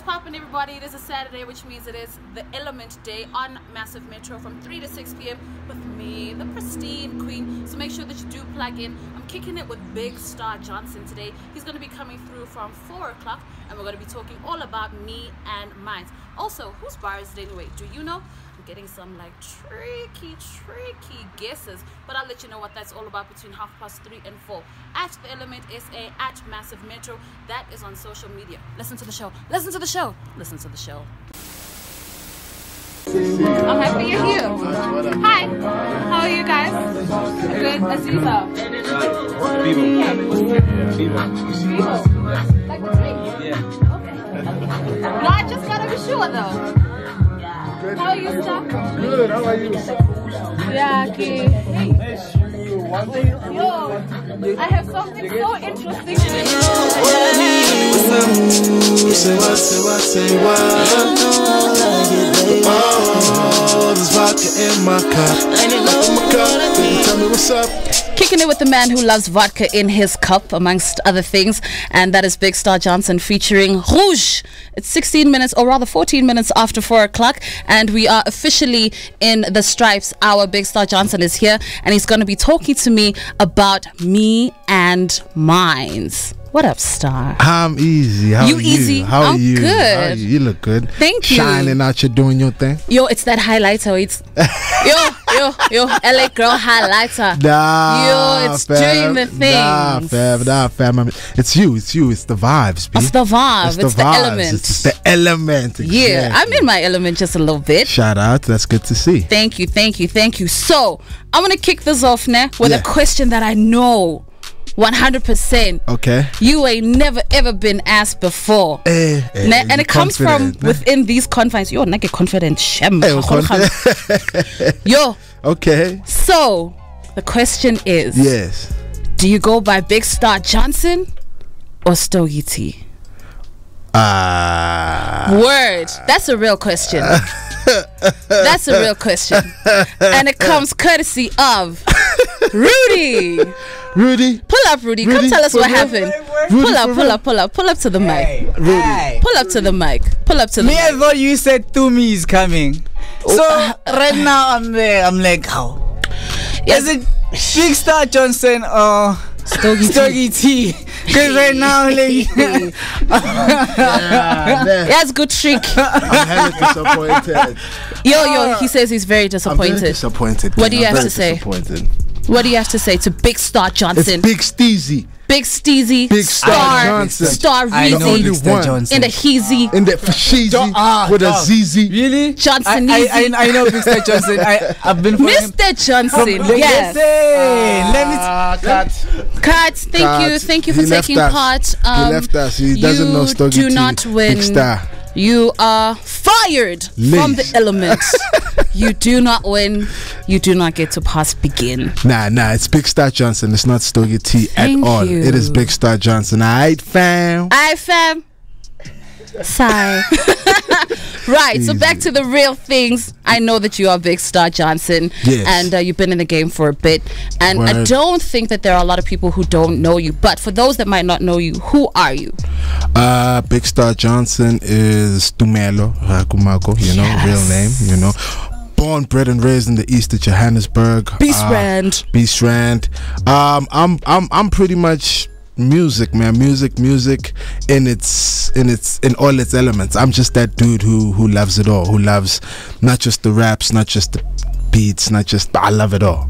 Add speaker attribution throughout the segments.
Speaker 1: What's poppin', everybody? It is a Saturday, which means it is the Element Day on Massive Metro from 3 to 6 p.m. with me, the Pristine Queen. So make sure that you do plug in. I'm kicking it with Big StarJohnson today. He's going to be coming through from 4 o'clock, and we're going to be talking all about me and mine. Also, whose bar is it anyway? Do you know? I'm getting some like tricky guesses, but I'll let you know what that's all about between 3:30 and 4 at the Element SA at Massive Metro. That is on social media. Listen to the show. Listen to the show. Listen to the show. I'm happy you're here. Hi. How are you guys? Good. Let's do so. Like the tree? Yeah. Okay. No, I just gotta be sure though. How are you, Star?
Speaker 2: Good, how are you?
Speaker 1: Yeah, okay. Hey. Yo, I have something so interesting to say.
Speaker 2: Oh, there's vodka in my cup. Tell me what's up.
Speaker 1: Kicking it with the man who loves vodka in his cup, amongst other things, and that is Big StarJohnson featuring Rouge. It's 16 minutes, or rather 14 minutes after 4 o'clock, and we are officially in the stripes. Our Big StarJohnson is here, and he's going to be talking to me about me and mines. What up, Star?
Speaker 2: I'm easy. How are you?
Speaker 1: Easy?
Speaker 2: How are you?
Speaker 1: Good.
Speaker 2: How are you? You look good.
Speaker 1: Thank you.
Speaker 2: Shining out, you're doing your thing.
Speaker 1: Yo, it's that highlighter. It's yo, LA girl highlighter.
Speaker 2: Nah,
Speaker 1: yo, it's doing the thing.
Speaker 2: Nah, fam. It's you. It's the vibes, B.
Speaker 1: It's the vibe. It's the element.
Speaker 2: It's the element. Exactly.
Speaker 1: Yeah, I'm in my element just a little bit.
Speaker 2: Shout out. That's good to see.
Speaker 1: Thank you. So, I'm going to kick this off now with a question that I know 100%.
Speaker 2: Okay.
Speaker 1: You ain't never ever been asked before. And it comes from within these confines. Yo, not get confident. Yo.
Speaker 2: Okay.
Speaker 1: So, the question is.
Speaker 2: Yes.
Speaker 1: Do you go by Big StarJohnson or Stogie T? Word. That's a real question. That's a real question. And it comes courtesy of Rudy. Pull up, Rudy. Come tell us what happened. Pull up to the mic.
Speaker 3: Rudy.
Speaker 1: Pull up to the mic. Me,
Speaker 3: I thought you said Tumi is coming. So right now I'm like, how? Is it Big StarJohnson or Stogie T? Because right now, like,
Speaker 1: that's good trick.
Speaker 2: I'm hella disappointed.
Speaker 1: Yo, he says he's very disappointed.
Speaker 2: I'm very disappointed.
Speaker 1: What do you have to say? What do you have to say to Big StarJohnson?
Speaker 2: It's Big Steezy.
Speaker 1: Big Steezy,
Speaker 2: Big StarJohnson,
Speaker 1: Star Reezy, in the Heezy,
Speaker 2: in the Fashizi with a ZZ.
Speaker 3: Really?
Speaker 1: Johnson
Speaker 3: I know Big StarJohnson. I've been
Speaker 1: Mr. Johnson. Yes.
Speaker 3: Let me
Speaker 1: cut. Thank you for taking part.
Speaker 2: He left us. He doesn't know Stogie
Speaker 1: You do not win.
Speaker 2: Big Star.
Speaker 1: You are fired from the Element. You do not win. You do not get to pass begin. Nah,
Speaker 2: it's Big StarJohnson. It's not Stogie T at all. It is Big StarJohnson. Alright, fam.
Speaker 1: Sorry. Right, so back to the real things. I know that you are Big StarJohnson.
Speaker 2: Yes.
Speaker 1: And you've been in the game for a bit. And
Speaker 2: Word.
Speaker 1: I don't think that there are a lot of people who don't know you. But for those that might not know you, who are you?
Speaker 2: Big StarJohnson is Tumelo Rakumako, real name, Born, bred and raised in the east of Johannesburg.
Speaker 1: Beast Rand.
Speaker 2: I'm pretty much music, man. Music in all its elements. I'm just that dude who loves it all, who loves not just the raps, not just the beats, I love it all.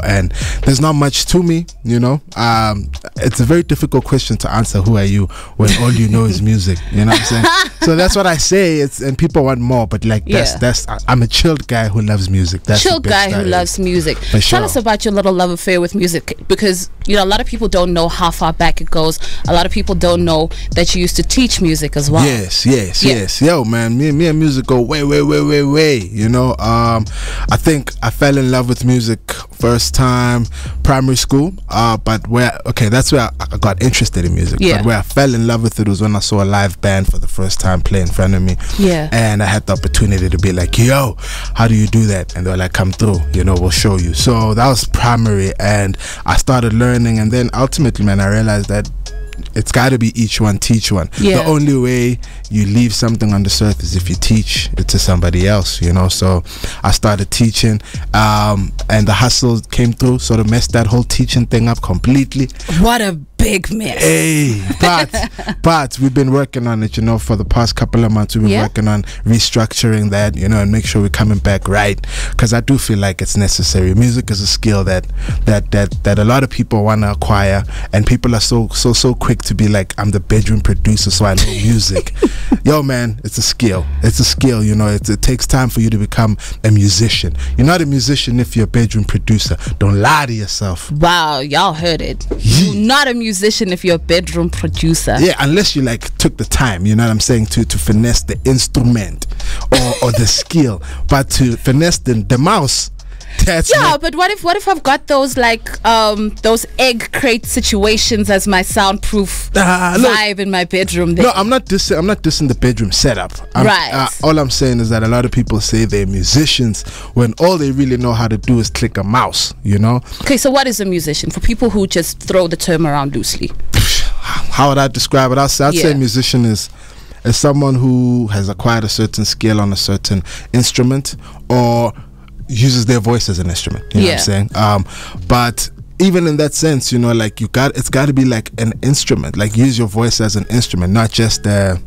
Speaker 2: And there's not much to me, it's a very difficult question to answer, who are you, when all you know is music, you know what I'm saying? So that's what I say, and people want more, but like that's I'm a chilled guy who loves music. That's
Speaker 1: chilled guy who loves music. Tell us about your little love affair with music, because a lot of people don't know how far back it goes. A lot of people don't know that you used to teach music as well.
Speaker 2: Yes. Yo, man, me and music go way. I think I fell in love with music first time primary school, but that's where I got interested in music. But where I fell in love with it was when I saw a live band for the first time play in front of me. And I had the opportunity to be like, yo, how do you do that? And they were like, come through, we'll show you. So that was primary, and I started learning, and then ultimately, man, I realized that it's got to be each one teach one.
Speaker 1: Yeah.
Speaker 2: The only way you leave something on this earth is if you teach it to somebody else, you know. So I started teaching, and the hustle came through, sort of messed that whole teaching thing up completely.
Speaker 1: What a big mess.
Speaker 2: Hey, but we've been working on it, you know, for the past couple of months. We've been working on restructuring that, you know, and make sure we're coming back right, because I do feel like it's necessary. Music is a skill that a lot of people want to acquire, and people are so quick to be like, I'm the bedroom producer, so I know music. Yo, man, it's a skill. It's a skill, you know. It takes time for you to become a musician. You're not a musician if you're a bedroom producer. Don't lie to yourself.
Speaker 1: Wow, y'all heard it. You're not a musician if you're a bedroom producer.
Speaker 2: Yeah, unless you like took the time, you know what I'm saying, to finesse the instrument or the skill. But to finesse the mouse, that's
Speaker 1: but what if I've got those like those egg crate situations as my soundproof vibe in my bedroom there?
Speaker 2: No, I'm not dissing the bedroom setup.
Speaker 1: Right.
Speaker 2: All I'm saying is that a lot of people say they're musicians when all they really know how to do is click a mouse, you know.
Speaker 1: Okay, so what is a musician for people who just throw the term around loosely?
Speaker 2: How would I describe it? I'd say musician is someone who has acquired a certain skill on a certain instrument, or uses their voice as an instrument, you know what I'm saying? But even in that sense, you know, like it's got to be like an instrument, like use your voice as an instrument, not just how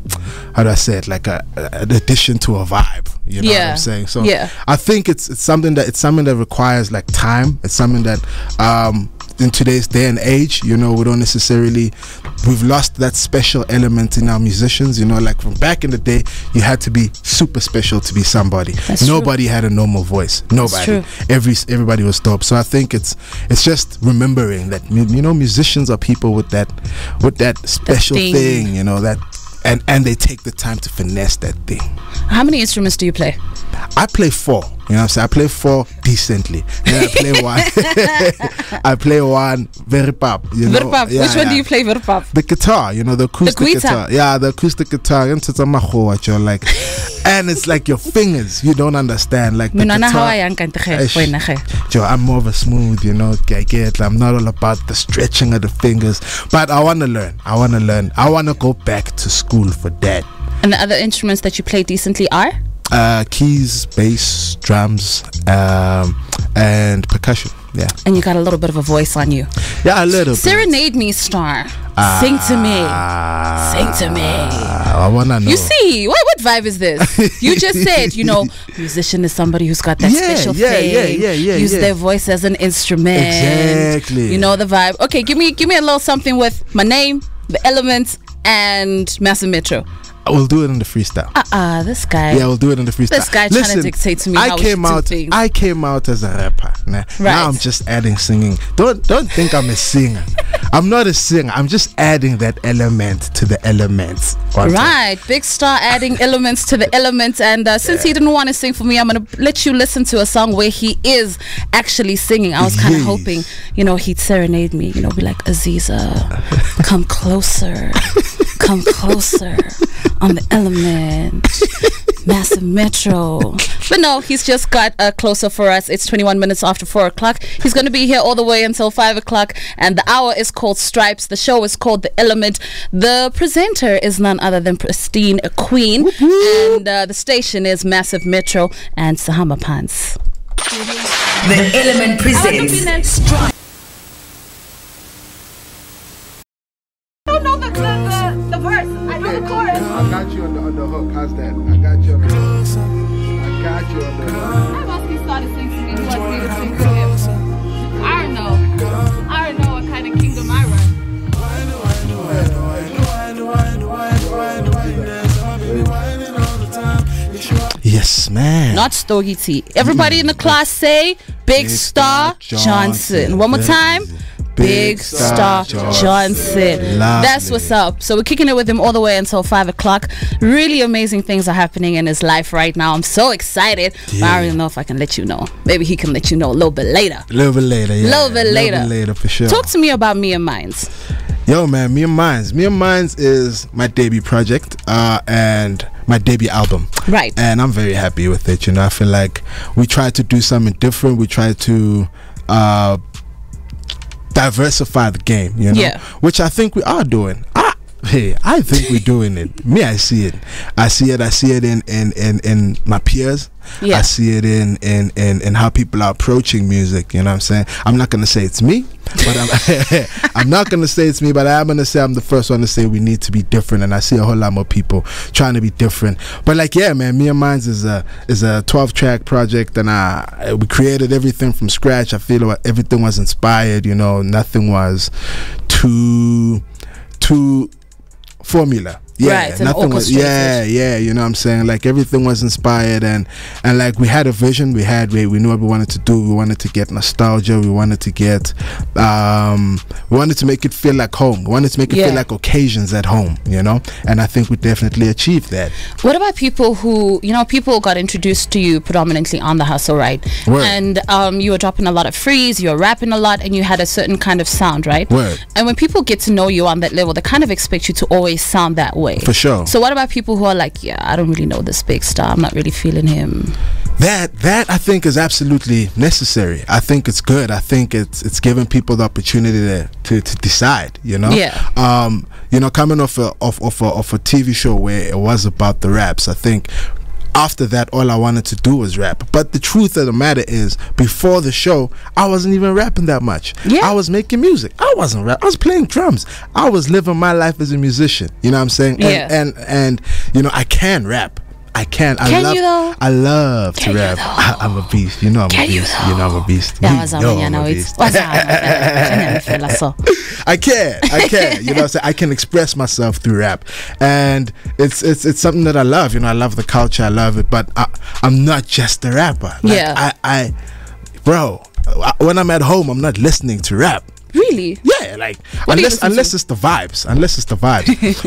Speaker 2: do I say it, like an addition to a vibe, you know what I'm saying? So I think it's something that requires like time. It's something that in today's day and age, you know, we've lost that special element in our musicians, you know. Like from back in the day, you had to be super special to be somebody. Nobody had a normal voice. Nobody. Everybody was dope. So I think it's just remembering that, you know, musicians are people with that special thing, you know, that and they take the time to finesse that thing.
Speaker 1: How many instruments do you play?
Speaker 2: I play 4. You know what I'm saying? I play 4 decently. Then I play 1. I play 1 very pop. You know?
Speaker 1: Very pop. Which one do you play very pop?
Speaker 2: The guitar, you know, the acoustic guitar. Yeah, the acoustic guitar. Like, and it's like your fingers. You don't understand. Like the guitar. Joe, I'm more of a smooth, you know. I'm not all about the stretching of the fingers. But I want to learn. I want to go back to school for that.
Speaker 1: And the other instruments that you play decently are?
Speaker 2: Keys, bass, drums, and percussion. Yeah.
Speaker 1: And you got a little bit of a voice on you.
Speaker 2: Yeah, a little bit.
Speaker 1: Serenade me, Star. Sing to me. Sing to me.
Speaker 2: I wanna know.
Speaker 1: You see, what vibe is this? You just said, you know, musician is somebody who's got that special thing. Use their voice as an instrument.
Speaker 2: Exactly.
Speaker 1: You know the vibe. Okay, give me a little something with my name, the elements, and Massive Metro.
Speaker 2: We'll do it in the freestyle.
Speaker 1: This guy.
Speaker 2: Yeah, we'll do it in the freestyle.
Speaker 1: This guy trying to dictate to me how we should do things.
Speaker 2: I came out as a rapper. Nah. Right. Now I'm just adding singing. Don't think I'm a singer. I'm not a singer. I'm just adding that element to the elements.
Speaker 1: Right. Big Star adding elements to the elements. And since he didn't want to sing for me, I'm going to let you listen to a song where he is actually singing. I was kind of hoping, you know, he'd serenade me. You know, be like, Aziza, come closer. Come closer. On the element. Massive Metro. But no, he's just got closer for us. It's 21 minutes after 4 o'clock. He's going to be here all the way until 5 o'clock. And the hour is called Stripes. The show is called The Element. The presenter is none other than Pristine Queen. And the station is Massive Metro and Sahama Pants.
Speaker 4: The Element presents Stripes.
Speaker 1: I don't know the verse. I know the chorus.
Speaker 2: I got you on the hook. How's that? I got you on the hook.
Speaker 1: I must be started singing to me. Who wants me to sing to him? I don't know what kind of kingdom I run.
Speaker 2: Yes, man.
Speaker 1: Not Stogie T. Everybody in the class say Big StarJohnson. One more time. Big StarJohnson. That's what's up. So we're kicking it with him all the way until 5 o'clock. Really amazing things are happening in his life right now. I'm so excited. But I don't know if I can let you know. Maybe he can let you know a little bit later.
Speaker 2: A little bit later, yeah.
Speaker 1: A little bit later
Speaker 2: for sure.
Speaker 1: Talk to me about Me and Minds.
Speaker 2: Yo, man, Me and Minds is my debut project and my debut album.
Speaker 1: Right.
Speaker 2: And I'm very happy with it. You know, I feel like we tried to do something different. We tried to diversify the game, you know, which I think we are doing. I think we're doing it. Me, I see it. I see it in my peers.
Speaker 1: Yeah.
Speaker 2: I see it in how people are approaching music. You know what I'm saying? I'm not gonna say it's me, but I'm not gonna say it's me, but I am gonna say I'm the first one to say we need to be different. And I see a whole lot more people trying to be different. But like, yeah, man, Me and Minds is a 12-track project, and we created everything from scratch. I feel like everything was inspired. You know, nothing was too formula. Yeah,
Speaker 1: right,
Speaker 2: nothing was. Yeah, you know what I'm saying? Like, everything was inspired, and like, we had a vision. We knew what we wanted to do. We wanted to get nostalgia. We wanted to get we wanted to make it feel like home. We wanted to make it feel like occasions at home, you know? And I think we definitely achieved that.
Speaker 1: What about people who, you know, people got introduced to you predominantly on the hustle, right?
Speaker 2: Word.
Speaker 1: And you were dropping a lot of frees, you were rapping a lot, and you had a certain kind of sound, right?
Speaker 2: Word.
Speaker 1: And when people get to know you on that level, they kind of expect you to always sound that way.
Speaker 2: For sure.
Speaker 1: So what about people who are like, yeah, I don't really know this big star, I'm not really feeling him?
Speaker 2: That I think is absolutely necessary. I think it's good. I think it's giving people the opportunity to decide, you know?
Speaker 1: Yeah.
Speaker 2: You know, coming off a TV show where it was about the raps, I think after that, all I wanted to do was rap. But the truth of the matter is, before the show, I wasn't even rapping that much.
Speaker 1: Yeah.
Speaker 2: I was making music. I wasn't rapping. I was playing drums. I was living my life as a musician. You know what I'm saying?
Speaker 1: Yeah.
Speaker 2: And you know, I can rap. I can. I love to rap. I'm a beast. You know I'm a beast. You know I'm a beast. I can. You know what I'm saying? I can express myself through rap. And it's something that I love. You know, I love the culture. I love it. But I'm not just a rapper. Like, bro, when I'm at home, I'm not listening to rap.
Speaker 1: Really?
Speaker 2: Yeah, like, unless it's the vibes.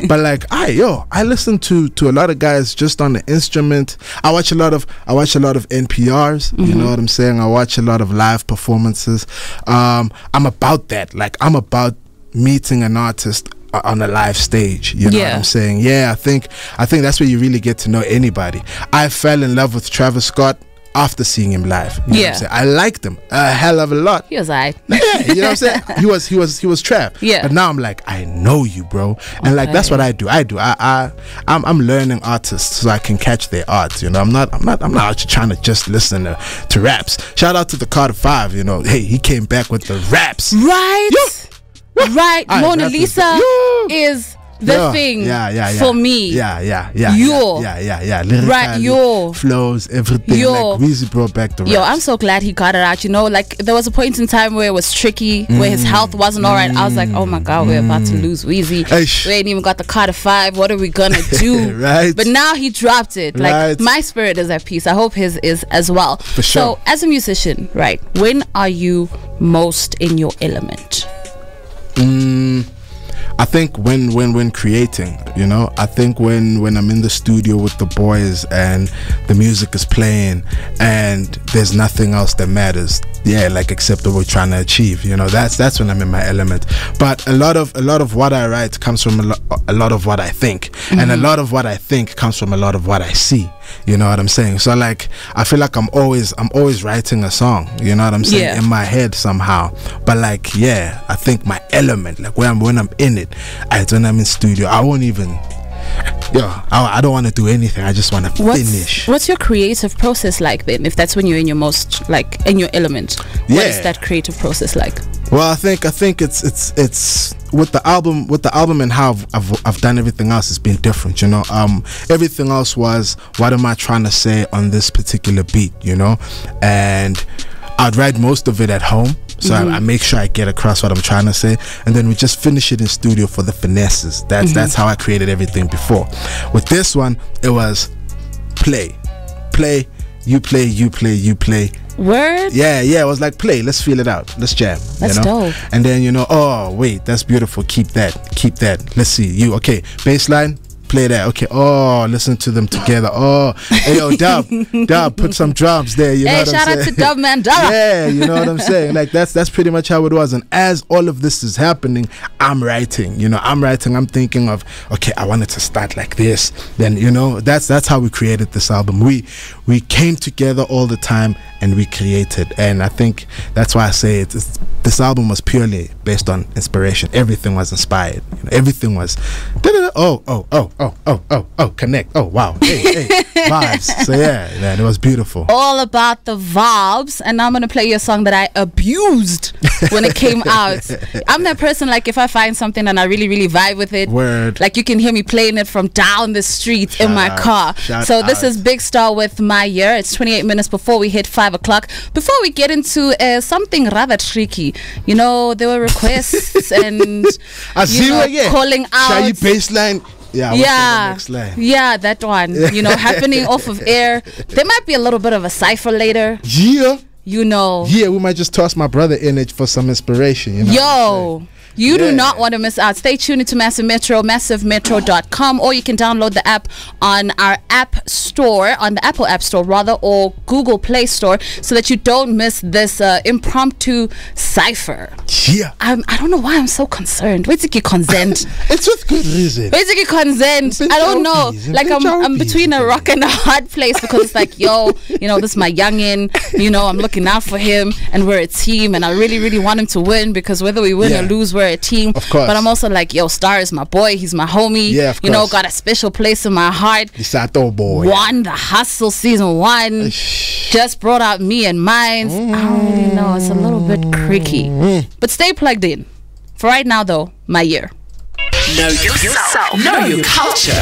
Speaker 2: But like, I listen to a lot of guys just on the instrument. I watch a lot of NPRs. You know what I'm saying? I watch a lot of live performances. I'm about that. Like, I'm about meeting an artist on a live stage. You know what I'm saying? Yeah, I think that's where you really get to know anybody. I fell in love with Travis Scott after seeing him live. You know what I'm saying? I liked him a hell of a lot.
Speaker 1: He was alright.
Speaker 2: Yeah, you know what I'm saying? He was Trav.
Speaker 1: Yeah.
Speaker 2: But now I'm like, I know you, bro. And like, that's what I do. I'm learning artists so I can catch their art. You know, I'm not out trying to just listen to raps. Shout out to the Carter 5. You know, hey, he came back with the raps.
Speaker 1: Right. Right. Mona Lisa is the thing for me.
Speaker 2: Lyrically,
Speaker 1: right,
Speaker 2: flows, everything. Like, Weezy brought back the raps.
Speaker 1: I'm so glad he got it out. You know, like, there was a point in time where it was tricky, where his health wasn't alright. I was like, oh my god, we're about to lose Weezy. We ain't even got the Carter 5. What are we gonna do?
Speaker 2: Right.
Speaker 1: But now he dropped it. Like, my spirit is at peace. I hope his is as well.
Speaker 2: For sure.
Speaker 1: So as a musician, right, when are you most in your element?
Speaker 2: I think when creating, you know, I think when I'm in the studio with the boys and the music is playing and there's nothing else that matters, like, except what we're trying to achieve, you know, that's when I'm in my element. But a lot of what I write comes from a lot of what I think, and a lot of what I think comes from a lot of what I see. You know what I'm saying? So, like, I feel like I'm always writing a song, you know what I'm saying, in my head somehow. But like, I think my element, like, when I'm in it, when I'm in studio, I won't even, I don't want to do anything. I just want to finish.
Speaker 1: What's your creative process like then? If that's when you're in your most, like, in your element, what is that creative process like?
Speaker 2: Well, I think it's with the album and how I've done everything else, it's been different, you know. Everything else was, what am I trying to say on this particular beat, you know? And I'd write most of it at home, so I make sure I get across what I'm trying to say, and then we just finish it in studio for the finesses. That's how I created everything before. With this one, it was play, you play.
Speaker 1: Word?
Speaker 2: Yeah, it was like, play, let's feel it out, let's jam.
Speaker 1: That's dope.
Speaker 2: And then, you know, oh wait, that's beautiful, keep that, let's see, you, okay, bass line, play that. Okay, oh, listen to them together. Oh, hey, yo, Dub, put some drums there. You know what
Speaker 1: shout
Speaker 2: I'm
Speaker 1: out
Speaker 2: saying?
Speaker 1: to Dub Mandela.
Speaker 2: Yeah, you know what I'm saying? Like that's pretty much how it was. And as all of this is happening, I'm writing. I'm thinking of, okay, I wanted to start like this. Then that's how we created this album. We came together all the time and we created. And I think that's why I say this album was purely based on inspiration. Everything was inspired. Everything was connect. Oh wow. Hey, vibes. So yeah, man, it was beautiful.
Speaker 1: All about the vibes. And now I'm gonna play you a song that I abused when it came out. I'm that person, like, if I find something and I really, really vibe with it,
Speaker 2: word,
Speaker 1: like, you can hear me playing it from down the street in my car. So this is Big Star with My Year. It's 28 minutes before we hit 5 o'clock. Before we get into something rather tricky, there were requests and calling out.
Speaker 2: Shall you baseline?
Speaker 1: Yeah, that one. Happening off of air. There might be a little bit of a cipher later.
Speaker 2: Yeah.
Speaker 1: Yeah,
Speaker 2: we might just toss my brother in it for some inspiration.
Speaker 1: You do not want to miss out. Stay tuned into Massive Metro, massivemetro.com, or you can download the app on our app store, on the Apple App Store rather, or Google Play Store, so that you don't miss this impromptu cipher.
Speaker 2: Yeah.
Speaker 1: I don't know why I'm so concerned. Basically consent.
Speaker 2: It's with good reason.
Speaker 1: Basically consent. I don't know. Like, I'm between a rock and a hard place, because it's like, this is my youngin, I'm looking out for him, and we're a team, and I really, really want him to win, because whether we win or lose, we're a team.
Speaker 2: Of course.
Speaker 1: But I'm also like, Star is my boy, he's my homie.
Speaker 2: Yeah, of course.
Speaker 1: Got a special place in my heart.
Speaker 2: Sato boy.
Speaker 1: Won the Hustle season 1. Just brought out Me and Mines. I don't really know. It's a little bit creaky. But stay plugged in. For right now though, My Year.
Speaker 4: Know yourself. Know your culture.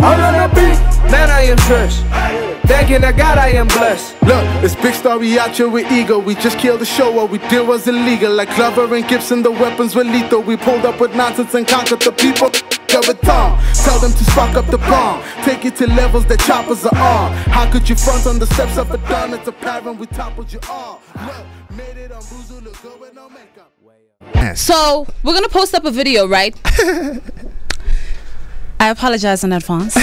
Speaker 5: All on the beat, man, I am fresh. Thanking the God I am blessed.
Speaker 2: Look, it's Big Star, we out here with ego. We just killed the show, what we did was illegal. Like Glover and Gibson, the weapons were lethal. We pulled up with nonsense and conquered the people. With Tom, tell them to spark up the bomb. Take it to levels that choppers are on. How could you front on the steps of a dawn? It's apparent we toppled you all. Look, made it on Boozoo, look good with no makeup.
Speaker 1: So we're gonna post up a video, right? I apologize in advance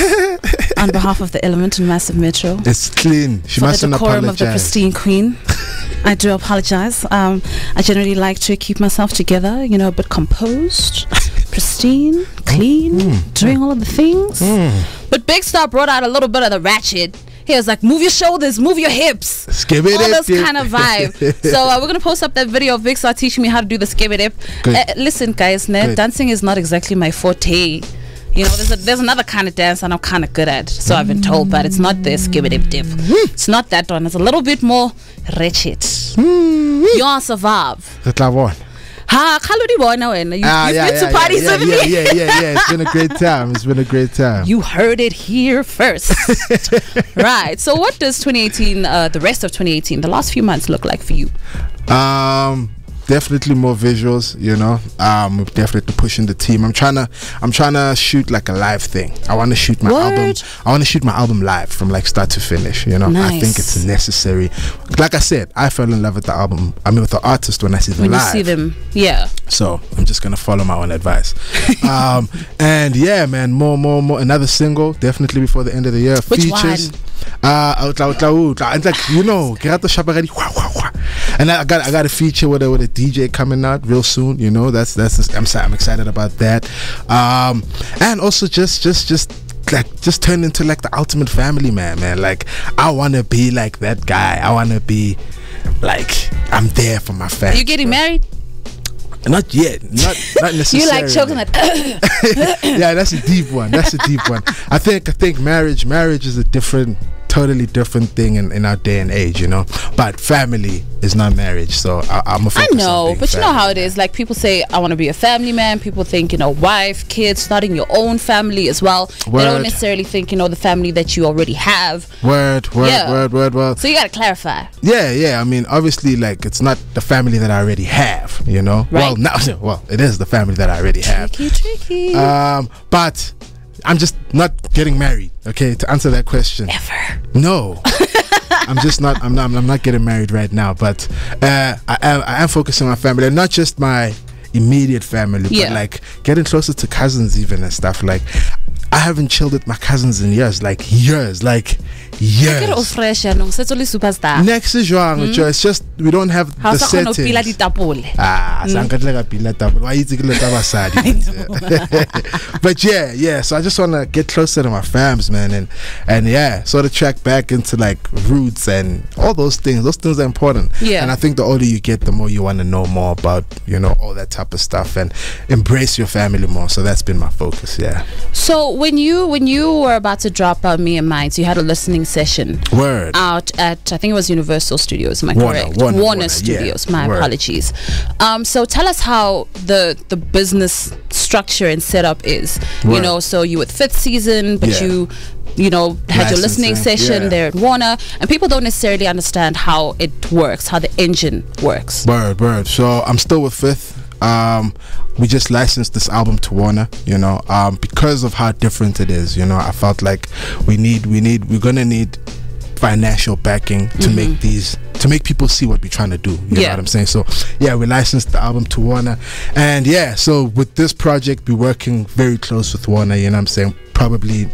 Speaker 1: on behalf of the Element and Massive Metro.
Speaker 2: It's clean. She
Speaker 1: for
Speaker 2: mustn't
Speaker 1: the decorum
Speaker 2: apologize.
Speaker 1: of the Pristine Queen. I do apologize. I generally like to keep myself together, a bit composed, pristine, clean, doing all of the things. But Big Star brought out a little bit of the ratchet. He was like, move your shoulders, move your hips, all this kind of vibe. So we're going to post up that video of Big Star teaching me how to do the skibidi dip. Listen, guys, dancing is not exactly my forte. There's another kind of dance and I'm kind of good at, so I've been told, but it's not the skibidi dip. It's not that one. It's a little bit more wretched. You'll survive. Ha, you've been to parties with me.
Speaker 2: Yeah. It's been a great time. It's been a great time.
Speaker 1: You heard it here first. Right. So what does 2018, the rest of 2018, the last few months look like for you?
Speaker 2: Definitely more visuals, we're definitely pushing the team. I'm trying to shoot like a live thing. I want to shoot my album. I want to shoot my album live from like start to finish.
Speaker 1: Nice.
Speaker 2: I think it's necessary. Like I said, I fell in love with the album. I mean, with the artist when I see them live.
Speaker 1: When you see them, yeah.
Speaker 2: So I'm just gonna follow my own advice. And yeah, man, more. Another single definitely before the end of the year.
Speaker 1: Which
Speaker 2: features.
Speaker 1: one?
Speaker 2: And like and I got a feature with a DJ coming out real soon. I'm excited about that. And also just turn into like the ultimate family man. Like I want to be like that guy. I want to be like, I'm there for my family.
Speaker 1: Are you getting married?
Speaker 2: Not yet. Not necessarily.
Speaker 1: You like choking at
Speaker 2: yeah, that's a deep one. I think marriage is a totally different thing in our day and age, but family is not marriage, so I'm a focus
Speaker 1: I know,
Speaker 2: on
Speaker 1: but
Speaker 2: family,
Speaker 1: you know how it is. Like, people say, I want to be a family man. People think, wife, kids, starting your own family as well. They don't necessarily think, the family that you already have.
Speaker 2: Word. So
Speaker 1: you gotta clarify.
Speaker 2: Yeah. I mean, obviously, like, it's not the family that I already have,
Speaker 1: Right.
Speaker 2: Well, it is the family that I already have.
Speaker 1: Tricky.
Speaker 2: But I'm just not getting married, okay, to answer that question.
Speaker 1: Ever.
Speaker 2: No. I'm not getting married right now, but I am focusing on my family, and not just my immediate family, but like getting closer to cousins even and stuff. Like I haven't chilled with my cousins in years. Like years.
Speaker 1: Fresh, it's only superstar.
Speaker 2: Next is wrong. It's just we don't have the settings. But yeah. So I just want to get closer to my fams, man, and yeah, sort of track back into like roots and all those things. Those things are important. Yeah. And I think the older you get, the more you want to know more about, you know, all that type of stuff and embrace your family more. So that's been my focus. Yeah.
Speaker 1: So when you were about to drop out Me and Mine, so you had a listening session out at, I think it was Universal Studios, am I correct? Warner Studios, my apologies. So tell us how the business structure and setup is. You know, so you with Fifth Season, but you know, had your listening session there at Warner, and people don't necessarily understand how it works, how the engine works.
Speaker 2: Word. So I'm still with Fifth. We just licensed this album to Warner, you know, because of how different it is. You know, I felt like we're gonna need financial backing to make people see what we're trying to do. You know what I'm saying? So yeah, we licensed the album to Warner, and yeah, so with this project we're working very close with Warner, you know what I'm saying, probably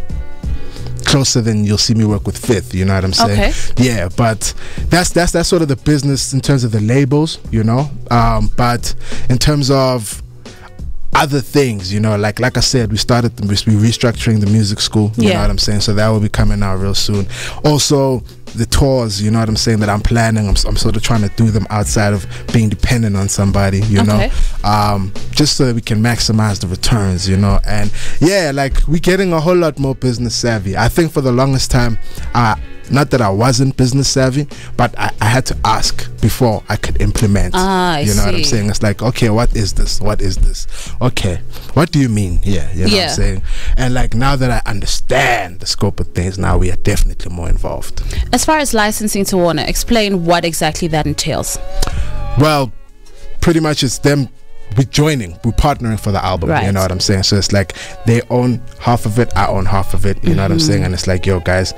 Speaker 2: closer than you'll see me work with Fifth, you know what I'm saying? Yeah, but that's sort of the business in terms of the labels, you know, but in terms of other things, you know, like I said, we're restructuring the music school, you know what I'm saying, so that will be coming out real soon. Also the tours, you know what I'm saying, that I'm planning, I'm sort of trying to do them outside of being dependent on somebody, you know, just so that we can maximize the returns, you know. And yeah, like we're getting a whole lot more business savvy. I think for the longest time, not that I wasn't business savvy, but I had to ask before I could implement. You know what I'm saying? It's like, okay, what is this? Okay, what do you mean? Yeah, you know what I'm saying? And like now that I understand the scope of things, now we are definitely more involved.
Speaker 1: As far as licensing to Warner, explain what exactly that entails.
Speaker 2: Well, pretty much it's them. We're partnering for the album, you know what I'm saying? So it's like they own half of it, I own half of it, you know what I'm saying? And it's like, yo guys,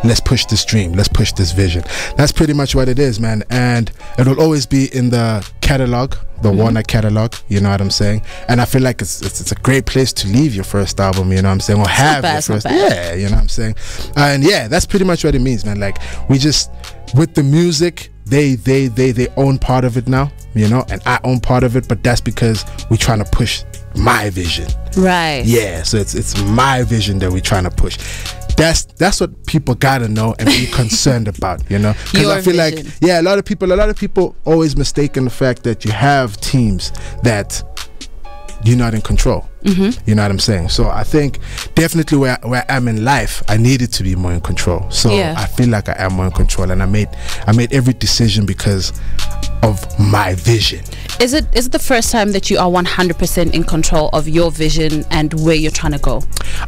Speaker 2: let's push this dream, let's push this vision. That's pretty much what it is, man. And it will always be in the catalog, the Warner catalog, you know what I'm saying? And I feel like it's a great place to leave your first album, you know what I'm saying? Or have your first, yeah, you know what I'm saying? And yeah, that's pretty much what it means, man. Like we just, with the music, they own part of it now, you know, and I own part of it, but that's because we're trying to push my vision. Right. Yeah, so it's my vision that we're trying to push. That's what people gotta know and be concerned about, you know, because I feel like a lot of people always mistaken the fact that you have teams that you're not in control. You know what I'm saying? So I think definitely where I am in life, I needed to be more in control. So I feel like I am more in control, and I made every decision because of my vision.
Speaker 1: Is it the first time that you are 100% in control of your vision and where you're trying to go?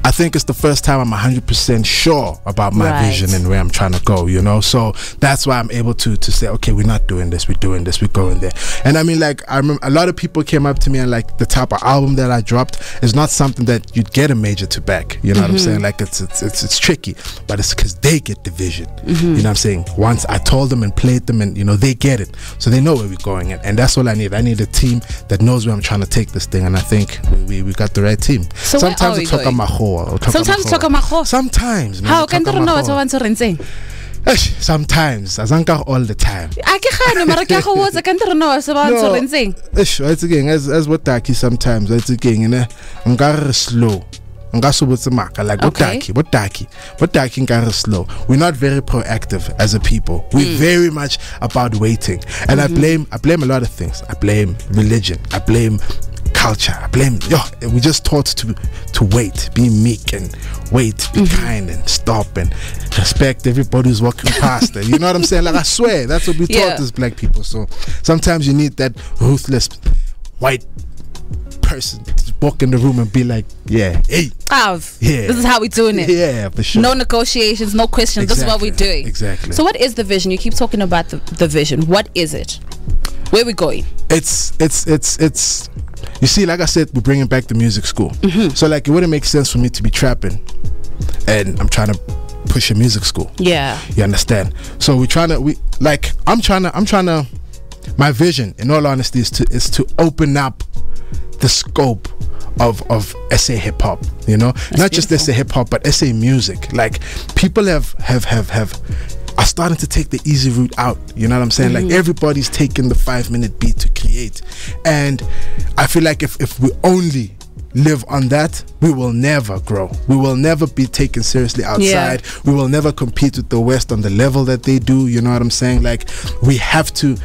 Speaker 2: I think it's the first time I'm 100% sure about my vision and where I'm trying to go, you know. So that's why I'm able to say, okay, we're not doing this, we're doing this, we're going there. And I mean, like, I remember a lot of people came up to me and like, the type of album that I dropped is not something that you'd get a major to back, you know what I'm saying? Like it's tricky, but it's because they get the vision, you know what I'm saying? Once I told them and played them, and you know, they get it, so they know where we're going. And that's all I need. I need a team that knows where I'm trying to take this thing, and I think we got the right team. So sometimes we talk about sometimes, man.
Speaker 1: How can you know what I want to rent?
Speaker 2: Sometimes, all the time. It's again as what Daki sometimes. It's again, you know, slow. Like what Daki slow. We're not very proactive as a people. We're very much about waiting. And I blame a lot of things. I blame religion. I blame culture. I blame we just taught to wait, be meek and wait, be kind and stop and respect everybody who's walking past it. You know what I'm saying? Like I swear, that's what we taught as black people. So sometimes you need that ruthless white person to walk in the room and be like, this is how we're doing it. Yeah, for sure. No negotiations, no questions. This is what we're doing. Exactly. So what is the vision? You keep talking about the vision. What is it? Where are we going? It's you see, like I said, we're bringing back the music school. So like it wouldn't make sense for me to be trapping and I'm trying to push a music school.
Speaker 1: Yeah.
Speaker 2: You understand? So I'm trying to. My vision, in all honesty, is to open up the scope of SA hip hop. You know, not just SA hip hop, but SA music. Like people are starting to take the easy route out. You know what I'm saying? Like everybody's taking the 5-minute beat to create, and I feel like if we only live on that, we will never grow. We will never be taken seriously outside. We will never compete with the West on the level that they do. You know what I'm saying? Like we have to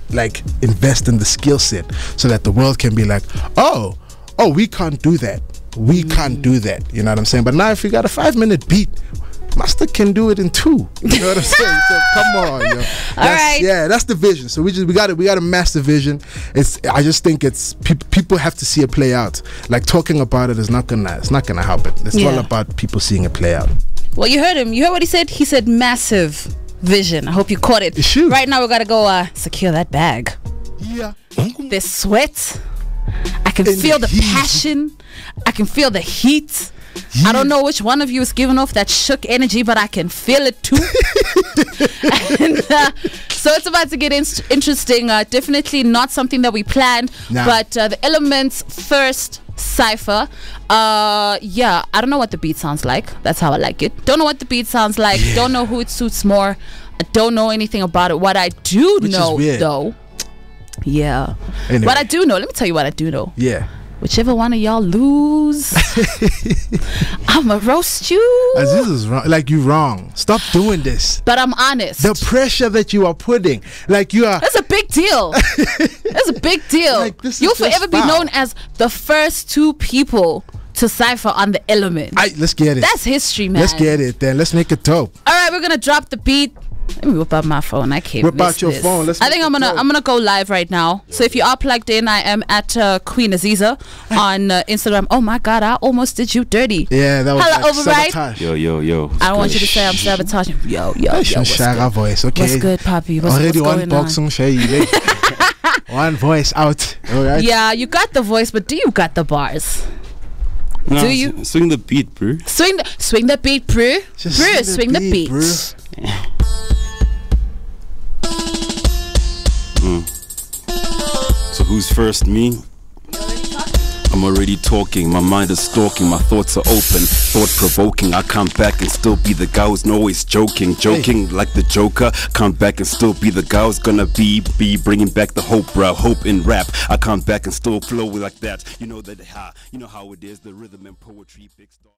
Speaker 2: like invest in the skill set so that the world can be like, oh, we can't do that. We can't do that. You know what I'm saying? But now if you got a 5-minute beat, Master can do it in 2. You know what I'm saying? So come on, yo. That's the vision. So we got a massive vision. I just think it's people have to see it play out. Like talking about it is not gonna help it. It's all about people seeing it play out.
Speaker 1: Well, you heard him. You heard what he said? He said massive vision. I hope you caught it. Right now we gotta go secure that bag.
Speaker 2: Yeah.
Speaker 1: There's sweat. I can feel the passion. I can feel the heat. I don't know which one of you is giving off that shook energy, but I can feel it too. And, so it's about to get interesting. Definitely not something that we planned, but the Elements first cypher. I don't know what the beat sounds like. That's how I like it. Don't know what the beat sounds like. Don't know who it suits more. I don't know anything about it. What I do know, though. Yeah.
Speaker 2: Anyway.
Speaker 1: What I do know. Let me tell you what I do know.
Speaker 2: Yeah.
Speaker 1: Whichever one of y'all lose, I'ma roast you.
Speaker 2: This is wrong. Like, you wrong. Stop doing this.
Speaker 1: But I'm honest.
Speaker 2: The pressure that you are putting, like you are.
Speaker 1: That's a big deal. That's a big deal.
Speaker 2: Like,
Speaker 1: you'll forever be known as the first 2 people to cypher on the Element.
Speaker 2: Let's get it.
Speaker 1: That's history, man.
Speaker 2: Let's get it then. Let's make it dope.
Speaker 1: All right, we're gonna drop the beat. Let me whip out my phone. I can't.
Speaker 2: Whip out your phone.
Speaker 1: I think I'm gonna go live right now. So if you are plugged in, I am at Queen Aziza on Instagram. Oh my God, I almost did you dirty.
Speaker 2: Yeah, that was
Speaker 1: like override.
Speaker 2: Sabotage.
Speaker 6: Yo.
Speaker 1: I don't want you to say I'm sabotaging. Yo.
Speaker 2: What's good?
Speaker 1: Voice, okay. What's good, Papi?
Speaker 2: Already
Speaker 1: what's
Speaker 2: one box on one voice out. All right.
Speaker 1: Yeah, you got the voice, but do you got the bars?
Speaker 6: No,
Speaker 1: do you
Speaker 6: swing the beat, bro?
Speaker 1: Swing the beat, bro. Swing the beat.
Speaker 2: Bro.
Speaker 6: So who's first, me? I'm already talking, my mind is stalking, my thoughts are open, thought-provoking. I come back and still be the guy who's always joking like the Joker. Come back and still be the guy who's gonna be bringing back the hope, bro. Hope in rap. I come back and still flow like that. You know how it is, the rhythm and poetry, Big Star.